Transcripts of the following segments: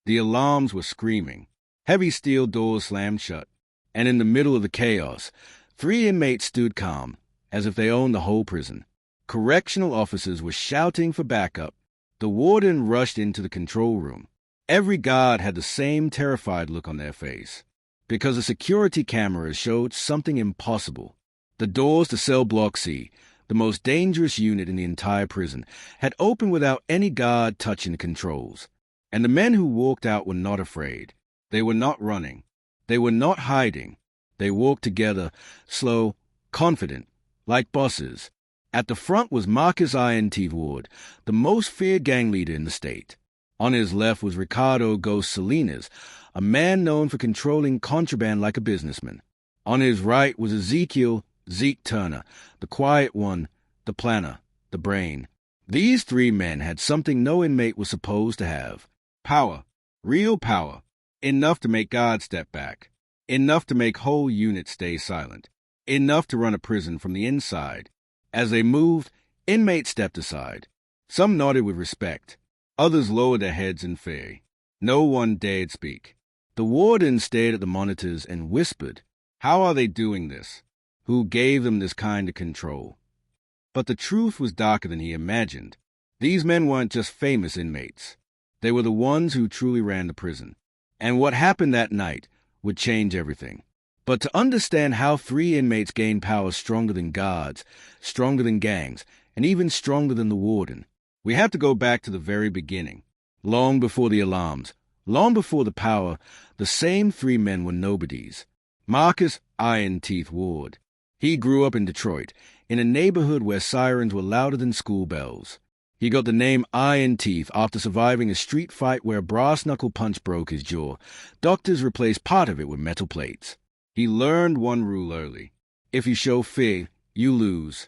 The alarms were screaming. Heavy steel doors slammed shut. And in the middle of the chaos, 3 inmates stood calm, as if they owned the whole prison. Correctional officers were shouting for backup. The warden rushed into the control room. Every guard had the same terrified look on their face, because the security cameras showed something impossible. The doors to cell block C, the most dangerous unit in the entire prison, had opened without any guard touching the controls. And the men who walked out were not afraid. They were not running. They were not hiding. They walked together, slow, confident, like bosses. At the front was Marcus Iron Teeth Ward, the most feared gang leader in the state. On his left was Ricardo Ghost Salinas, a man known for controlling contraband like a businessman. On his right was Ezekiel Zeke Turner, the quiet one, the planner, the brain. These 3 men had something no inmate was supposed to have. Power. Real power. Enough to make God step back. Enough to make whole units stay silent. Enough to run a prison from the inside. As they moved, inmates stepped aside. Some nodded with respect. Others lowered their heads in fear. No one dared speak. The warden stared at the monitors and whispered, "How are they doing this? Who gave them this kind of control?" But the truth was darker than he imagined. These men weren't just famous inmates. They were the ones who truly ran the prison. And what happened that night would change everything. But to understand how 3 inmates gained power stronger than guards, stronger than gangs, and even stronger than the warden, we have to go back to the very beginning. Long before the alarms, long before the power, the same 3 men were nobodies. Marcus Iron Teeth Ward. He grew up in Detroit, in a neighborhood where sirens were louder than school bells. He got the name Iron Teeth after surviving a street fight where a brass-knuckle punch broke his jaw. Doctors replaced part of it with metal plates. He learned one rule early. If you show fear, you lose.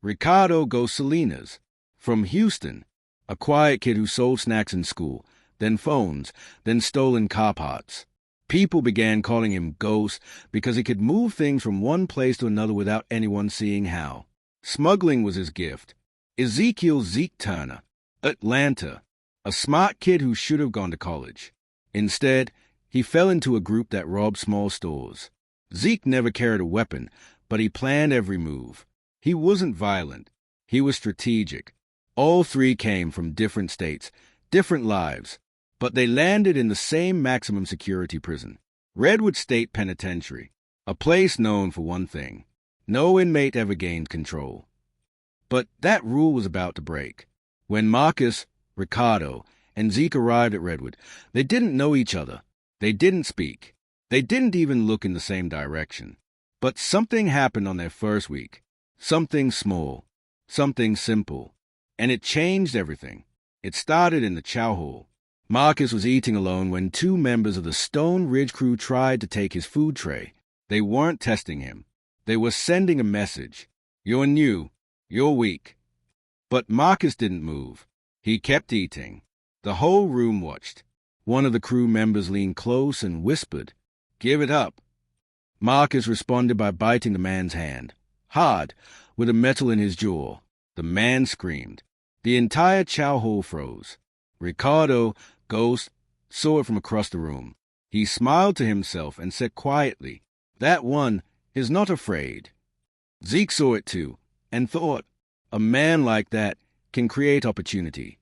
Ricardo Ghost Salinas. From Houston, a quiet kid who sold snacks in school, then phones, then stolen car parts. People began calling him Ghost because he could move things from one place to another without anyone seeing how. Smuggling was his gift. Ezekiel Zeke Turner, Atlanta, a smart kid who should have gone to college. Instead, he fell into a group that robbed small stores. Zeke never carried a weapon, but he planned every move. He wasn't violent. He was strategic. All 3 came from different states, different lives, but they landed in the same maximum security prison, Redwood State Penitentiary, a place known for one thing: no inmate ever gained control. But that rule was about to break. When Marcus, Ricardo, and Zeke arrived at Redwood, they didn't know each other. They didn't speak. They didn't even look in the same direction. But something happened on their first week. Something small. Something simple. And it changed everything. It started in the chow hall. Marcus was eating alone when 2 members of the Stone Ridge crew tried to take his food tray. They weren't testing him. They were sending a message. You're new. You're weak. But Marcus didn't move. He kept eating. The whole room watched. One of the crew members leaned close and whispered, "Give it up." Marcus responded by biting the man's hand. Hard, with a metal in his jaw. The man screamed. The entire chow hall froze. Ricardo, Ghost, saw it from across the room. He smiled to himself and said quietly, "That one is not afraid." Zeke saw it too, and thought, a man like that can create opportunity.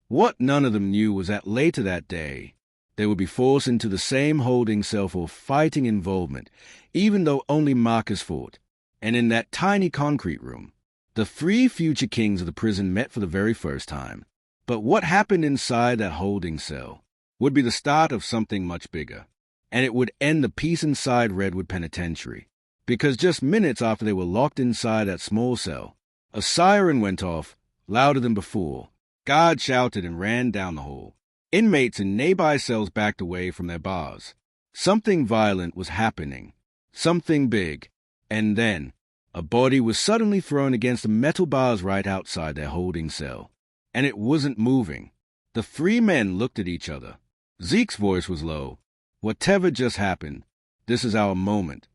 What none of them knew was that later that day, they would be forced into the same holding cell for fighting involvement, even though only Marcus fought. And in that tiny concrete room, the 3 future kings of the prison met for the very first time. But what happened inside that holding cell would be the start of something much bigger, and it would end the peace inside Redwood Penitentiary. Because just minutes after they were locked inside that small cell, a siren went off, louder than before. Guards shouted and ran down the hall. Inmates in nearby cells backed away from their bars. Something violent was happening. Something big. And then, a body was suddenly thrown against the metal bars right outside their holding cell. And it wasn't moving. The 3 men looked at each other. Zeke's voice was low. "Whatever just happened, this is our moment."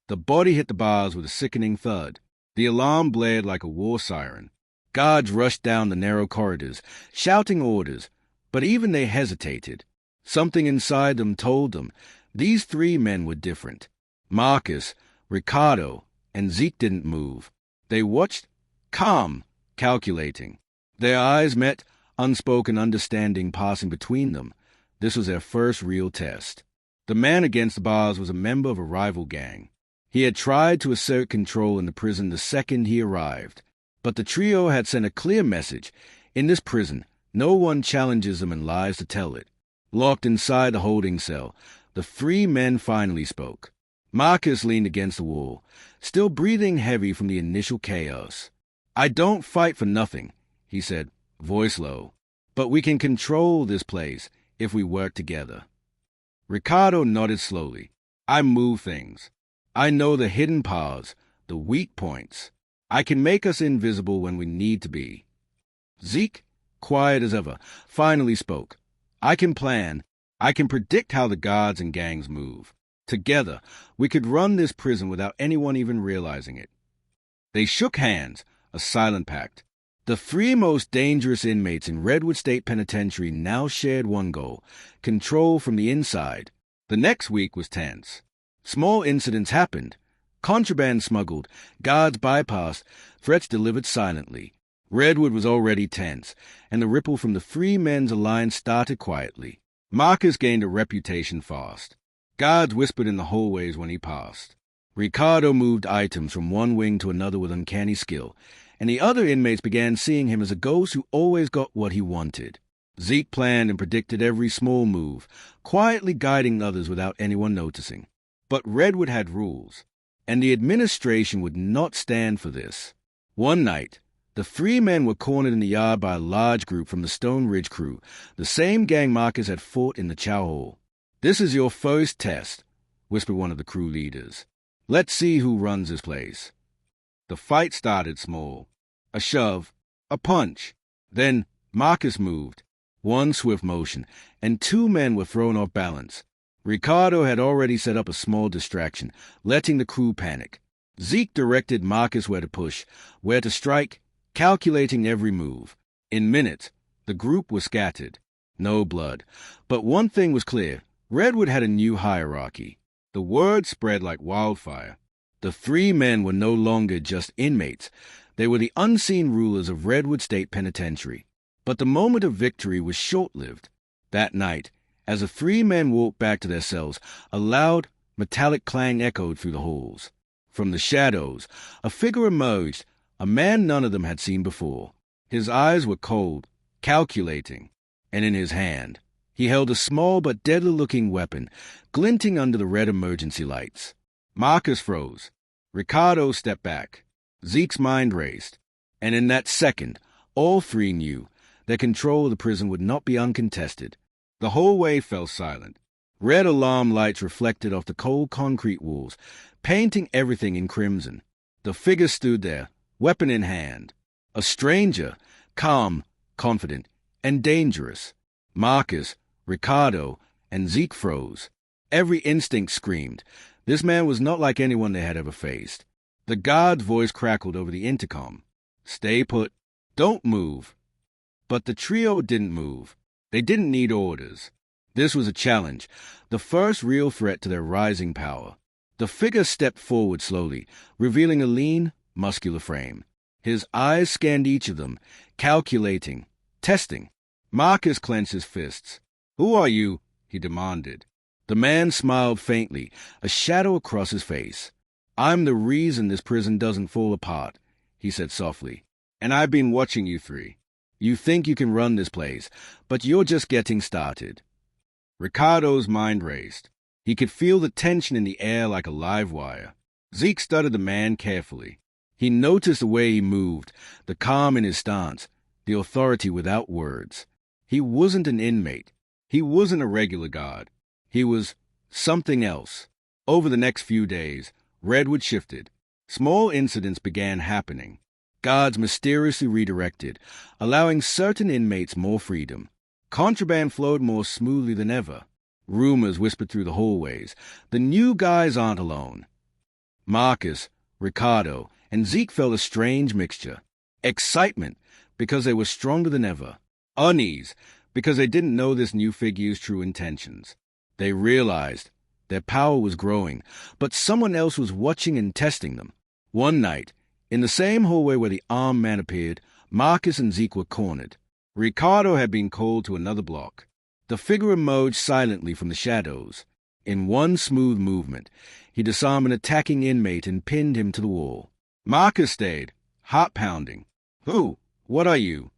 The body hit the bars with a sickening thud. The alarm blared like a war siren. Guards rushed down the narrow corridors, shouting orders. But even they hesitated. Something inside them told them these three men were different. Marcus, Ricardo, and Zeke didn't move. They watched, calm, calculating. Their eyes met, unspoken understanding passing between them. This was their first real test. The man against the bars was a member of a rival gang. He had tried to assert control in the prison the second he arrived. But the trio had sent a clear message. In this prison, no one challenges them and lies to tell it. Locked inside the holding cell, the three men finally spoke. Marcus leaned against the wall, still breathing heavy from the initial chaos. "I don't fight for nothing," he said, voice low. "But we can control this place if we work together." Ricardo nodded slowly. "I move things. I know the hidden paths, the weak points. I can make us invisible when we need to be." Zeke, quiet as ever, finally spoke. "I can plan. I can predict how the guards and gangs move. Together, we could run this prison without anyone even realizing it." They shook hands, a silent pact. The three most dangerous inmates in Redwood State Penitentiary now shared one goal: control from the inside. The next week was tense. Small incidents happened. Contraband smuggled, guards bypassed, threats delivered silently. Redwood was already tense, and the ripple from the three men's alliance started quietly. Marcus gained a reputation fast. Guards whispered in the hallways when he passed. Ricardo moved items from one wing to another with uncanny skill, and the other inmates began seeing him as a ghost who always got what he wanted. Zeke planned and predicted every small move, quietly guiding others without anyone noticing. But Redwood had rules, and the administration would not stand for this. One night, the three men were cornered in the yard by a large group from the Stone Ridge crew, the same gang Marcus had fought in the chow hall. "This is your first test," whispered one of the crew leaders. "Let's see who runs this place." The fight started small. A shove, a punch. Then Marcus moved. One swift motion, and two men were thrown off balance. Ricardo had already set up a small distraction, letting the crew panic. Zeke directed Marcus where to push, where to strike, calculating every move. In minutes, the group was scattered. No blood. But one thing was clear. Redwood had a new hierarchy. The word spread like wildfire. The three men were no longer just inmates. They were the unseen rulers of Redwood State Penitentiary. But the moment of victory was short-lived. That night, as the three men walked back to their cells, a loud, metallic clang echoed through the halls. From the shadows, a figure emerged, a man none of them had seen before. His eyes were cold, calculating, and in his hand, he held a small but deadly-looking weapon, glinting under the red emergency lights. Marcus froze. Ricardo stepped back. Zeke's mind raced. And in that second, all three knew their control of the prison would not be uncontested. The hallway fell silent. Red alarm lights reflected off the cold concrete walls, painting everything in crimson. The figure stood there, weapon in hand. A stranger, calm, confident, and dangerous. Marcus, Ricardo, and Zeke froze. Every instinct screamed. This man was not like anyone they had ever faced. The guard's voice crackled over the intercom. "Stay put. Don't move." But the trio didn't move. They didn't need orders. This was a challenge, the first real threat to their rising power. The figure stepped forward slowly, revealing a lean, muscular frame. His eyes scanned each of them, calculating, testing. Marcus clenched his fists. "Who are you?" he demanded. The man smiled faintly, a shadow across his face. "I'm the reason this prison doesn't fall apart," he said softly. "And I've been watching you three. You think you can run this place, but you're just getting started." Ricardo's mind raced. He could feel the tension in the air like a live wire. Zeke studied the man carefully. He noticed the way he moved, the calm in his stance, the authority without words. He wasn't an inmate. He wasn't a regular guard. He was something else. Over the next few days, Redwood shifted. Small incidents began happening. Guards mysteriously redirected, allowing certain inmates more freedom. Contraband flowed more smoothly than ever. Rumors whispered through the hallways. The new guys aren't alone. Marcus, Ricardo, and Zeke felt a strange mixture. Excitement, because they were stronger than ever. Unease, because they didn't know this new figure's true intentions. They realized their power was growing, but someone else was watching and testing them. One night, in the same hallway where the armed man appeared, Marcus and Zeke were cornered. Ricardo had been called to another block. The figure emerged silently from the shadows. In one smooth movement, he disarmed an attacking inmate and pinned him to the wall. Marcus stayed, heart pounding. "Who? What are you?"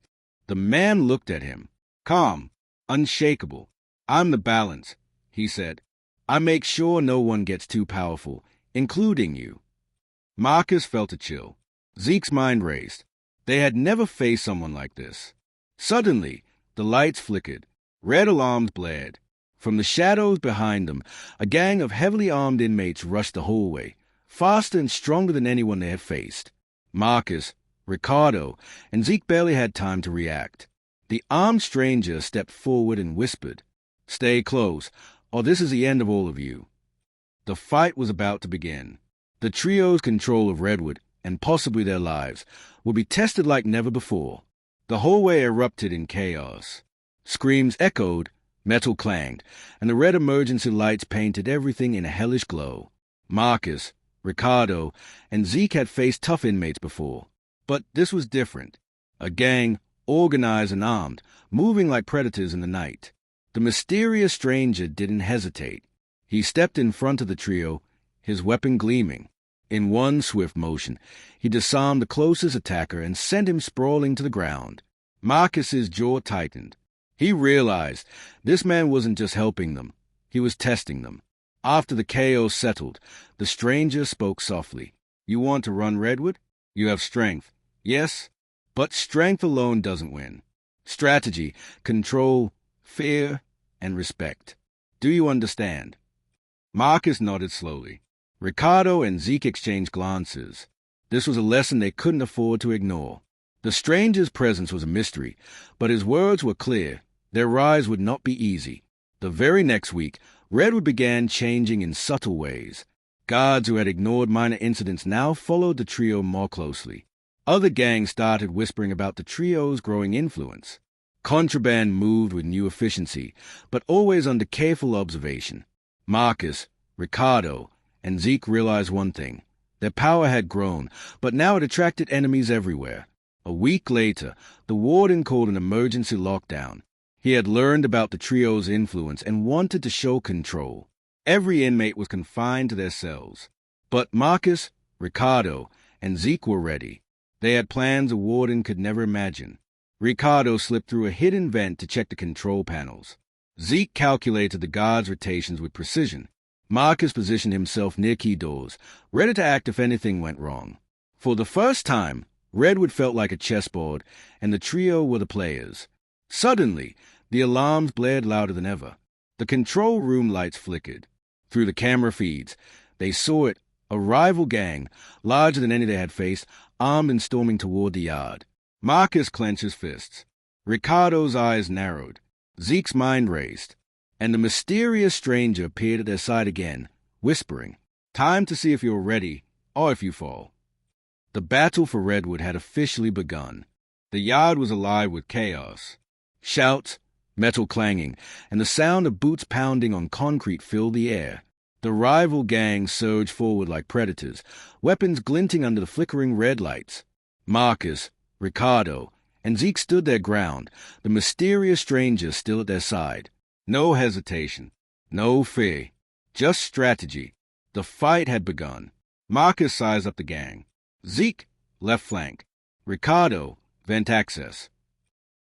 The man looked at him, calm, unshakable. "I'm the balance," he said. "I make sure no one gets too powerful, including you." Marcus felt a chill. Zeke's mind raced. They had never faced someone like this. Suddenly, the lights flickered. Red alarms blared. From the shadows behind them, a gang of heavily armed inmates rushed the hallway, faster and stronger than anyone they had faced. Marcus, Ricardo, and Zeke barely had time to react. The armed stranger stepped forward and whispered, "Stay close, or this is the end of all of you." The fight was about to begin. The trio's control of Redwood, and possibly their lives, would be tested like never before. The hallway erupted in chaos. Screams echoed, metal clanged, and the red emergency lights painted everything in a hellish glow. Marcus, Ricardo, and Zeke had faced tough inmates before, but this was different. A gang, organized and armed, moving like predators in the night. The mysterious stranger didn't hesitate. He stepped in front of the trio, his weapon gleaming. In one swift motion, he disarmed the closest attacker and sent him sprawling to the ground. Marcus's jaw tightened. He realized this man wasn't just helping them, he was testing them. After the chaos settled, the stranger spoke softly. "You want to run, Redwood? You have strength. Yes, but strength alone doesn't win. Strategy, control, fear, and respect. Do you understand?" Marcus nodded slowly. Ricardo and Zeke exchanged glances. This was a lesson they couldn't afford to ignore. The stranger's presence was a mystery, but his words were clear. Their rise would not be easy. The very next week, Redwood began changing in subtle ways. Guards who had ignored minor incidents now followed the trio more closely. Other gangs started whispering about the trio's growing influence. Contraband moved with new efficiency, but always under careful observation. Marcus, Ricardo, and Zeke realized one thing. Their power had grown, but now it attracted enemies everywhere. A week later, the warden called an emergency lockdown. He had learned about the trio's influence and wanted to show control. Every inmate was confined to their cells. But Marcus, Ricardo, and Zeke were ready. They had plans a warden could never imagine. Ricardo slipped through a hidden vent to check the control panels. Zeke calculated the guards' rotations with precision. Marcus positioned himself near key doors, ready to act if anything went wrong. For the first time, Redwood felt like a chessboard, and the trio were the players. Suddenly, the alarms blared louder than ever. The control room lights flickered. Through the camera feeds, they saw it, a rival gang, larger than any they had faced, armed and storming toward the yard. Marcus clenched his fists. Ricardo's eyes narrowed. Zeke's mind raced. And the mysterious stranger appeared at their side again, whispering, "Time to see if you're ready, or if you fall." The battle for Redwood had officially begun. The yard was alive with chaos. Shouts, metal clanging, and the sound of boots pounding on concrete filled the air. The rival gang surged forward like predators, weapons glinting under the flickering red lights. Marcus, Ricardo, and Zeke stood their ground, the mysterious stranger still at their side. No hesitation, no fear, just strategy. The fight had begun. Marcus sized up the gang. Zeke, left flank. Ricardo, vent access.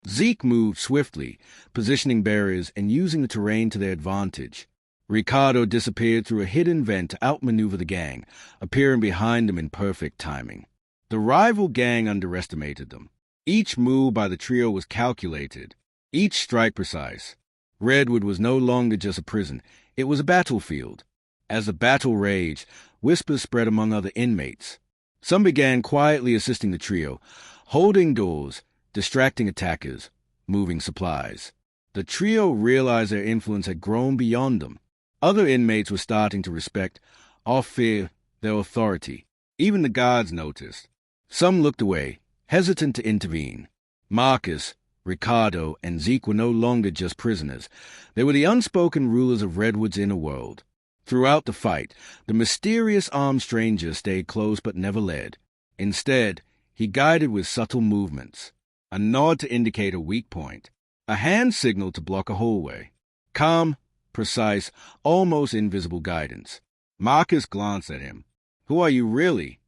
Zeke moved swiftly, positioning barriers and using the terrain to their advantage. Ricardo disappeared through a hidden vent to outmaneuver the gang, appearing behind them in perfect timing. The rival gang underestimated them. Each move by the trio was calculated, each strike precise. Redwood was no longer just a prison, it was a battlefield. As the battle raged, whispers spread among other inmates. Some began quietly assisting the trio, holding doors, distracting attackers, moving supplies. The trio realized their influence had grown beyond them. Other inmates were starting to respect, or fear, their authority. Even the guards noticed. Some looked away, hesitant to intervene. Marcus, Ricardo, and Zeke were no longer just prisoners. They were the unspoken rulers of Redwood's inner world. Throughout the fight, the mysterious armed stranger stayed close but never led. Instead, he guided with subtle movements. A nod to indicate a weak point. A hand signal to block a hallway. Calm, precise, almost invisible guidance. Marcus glanced at him. "Who are you really?"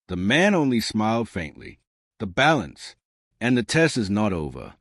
The man only smiled faintly. "The balance. And the test is not over."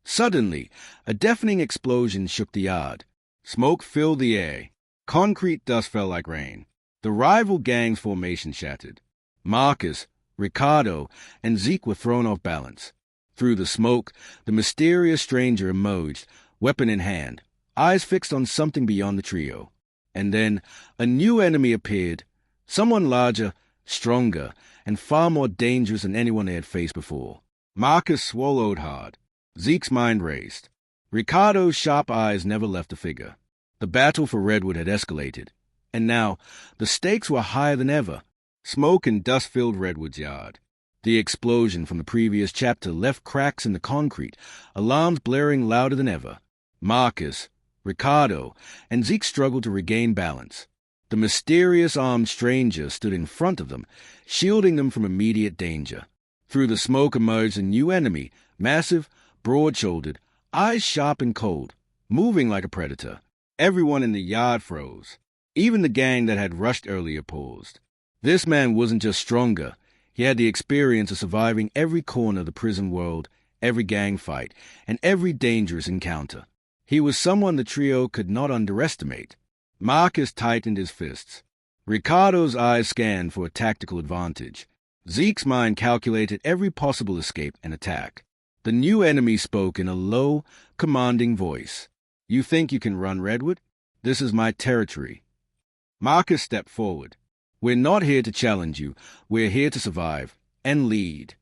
Suddenly, a deafening explosion shook the yard. Smoke filled the air. Concrete dust fell like rain. The rival gang's formation shattered. Marcus, Ricardo, and Zeke were thrown off balance. Through the smoke, the mysterious stranger emerged, weapon in hand, eyes fixed on something beyond the trio. And then a new enemy appeared, someone larger, stronger, and far more dangerous than anyone they had faced before. Marcus swallowed hard. Zeke's mind raced. Ricardo's sharp eyes never left the figure. The battle for Redwood had escalated, and now the stakes were higher than ever. Smoke and dust filled Redwood's yard. The explosion from the previous chapter left cracks in the concrete, alarms blaring louder than ever. Marcus, Ricardo, and Zeke struggled to regain balance. The mysterious armed stranger stood in front of them, shielding them from immediate danger. Through the smoke emerged a new enemy, massive, broad-shouldered, eyes sharp and cold, moving like a predator. Everyone in the yard froze. Even the gang that had rushed earlier paused. This man wasn't just stronger. He had the experience of surviving every corner of the prison world, every gang fight, and every dangerous encounter. He was someone the trio could not underestimate. Marcus tightened his fists. Ricardo's eyes scanned for a tactical advantage. Zeke's mind calculated every possible escape and attack. The new enemy spoke in a low, commanding voice. "You think you can run, Redwood? This is my territory." Marcus stepped forward. "We're not here to challenge you. We're here to survive and lead."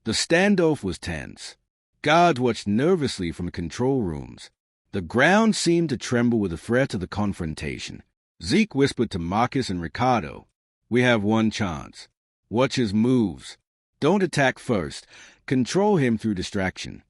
The standoff was tense. Guards watched nervously from the control rooms. The ground seemed to tremble with the threat of the confrontation. Zeke whispered to Marcus and Ricardo, "We have one chance. Watch his moves. Don't attack first. Control him through distraction."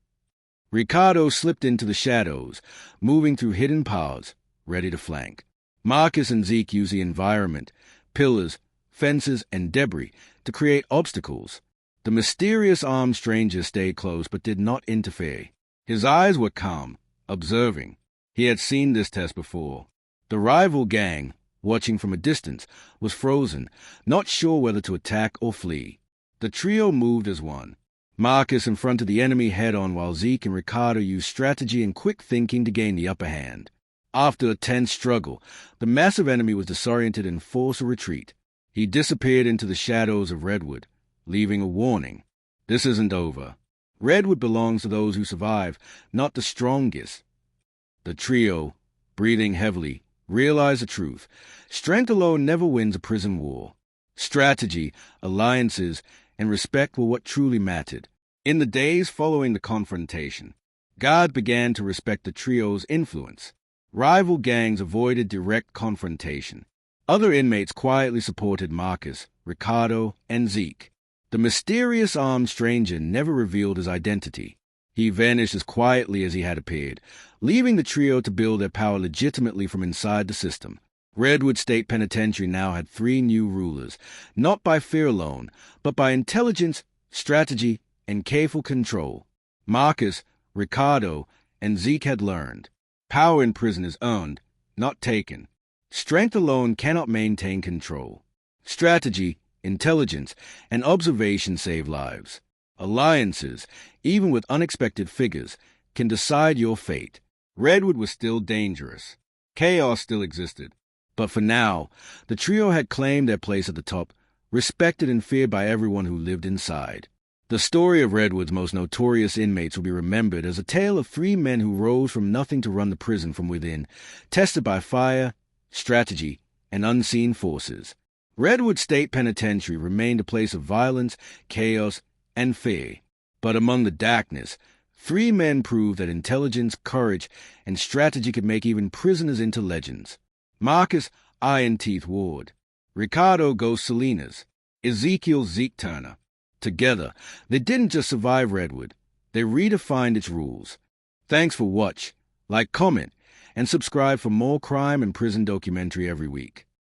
Ricardo slipped into the shadows, moving through hidden paths, ready to flank. Marcus and Zeke used the environment, pillars, fences, and debris to create obstacles. The mysterious armed stranger stayed close but did not interfere. His eyes were calm, observing. He had seen this test before. The rival gang, watching from a distance, was frozen, not sure whether to attack or flee. The trio moved as one. Marcus confronted the enemy head-on while Zeke and Ricardo used strategy and quick thinking to gain the upper hand. After a tense struggle, the massive enemy was disoriented and forced a retreat. He disappeared into the shadows of Redwood, leaving a warning. This isn't over. Redwood belongs to those who survive, not the strongest. The trio, breathing heavily, realized the truth. Strength alone never wins a prison war. Strategy, alliances, and respect were what truly mattered. In the days following the confrontation, guards began to respect the trio's influence. Rival gangs avoided direct confrontation. Other inmates quietly supported Marcus, Ricardo, and Zeke. The mysterious armed stranger never revealed his identity. He vanished as quietly as he had appeared, leaving the trio to build their power legitimately from inside the system. Redwood State Penitentiary now had 3 new rulers, not by fear alone, but by intelligence, strategy, and careful control. Marcus, Ricardo, and Zeke had learned. Power in prison is earned, not taken. Strength alone cannot maintain control. Strategy, intelligence, and observation save lives. Alliances, even with unexpected figures, can decide your fate. Redwood was still dangerous. Chaos still existed. But for now, the trio had claimed their place at the top, respected and feared by everyone who lived inside. The story of Redwood's most notorious inmates will be remembered as a tale of 3 men who rose from nothing to run the prison from within, tested by fire, strategy, and unseen forces. Redwood State Penitentiary remained a place of violence, chaos, and fear. But among the darkness, 3 men proved that intelligence, courage, and strategy could make even prisoners into legends. Marcus Iron Teeth Ward, Ricardo Ghost Salinas, Ezekiel Zeke Turner. Together, they didn't just survive Redwood, They redefined its rules. Thanks for watch. Like, comment, and subscribe for more crime and prison documentary every week.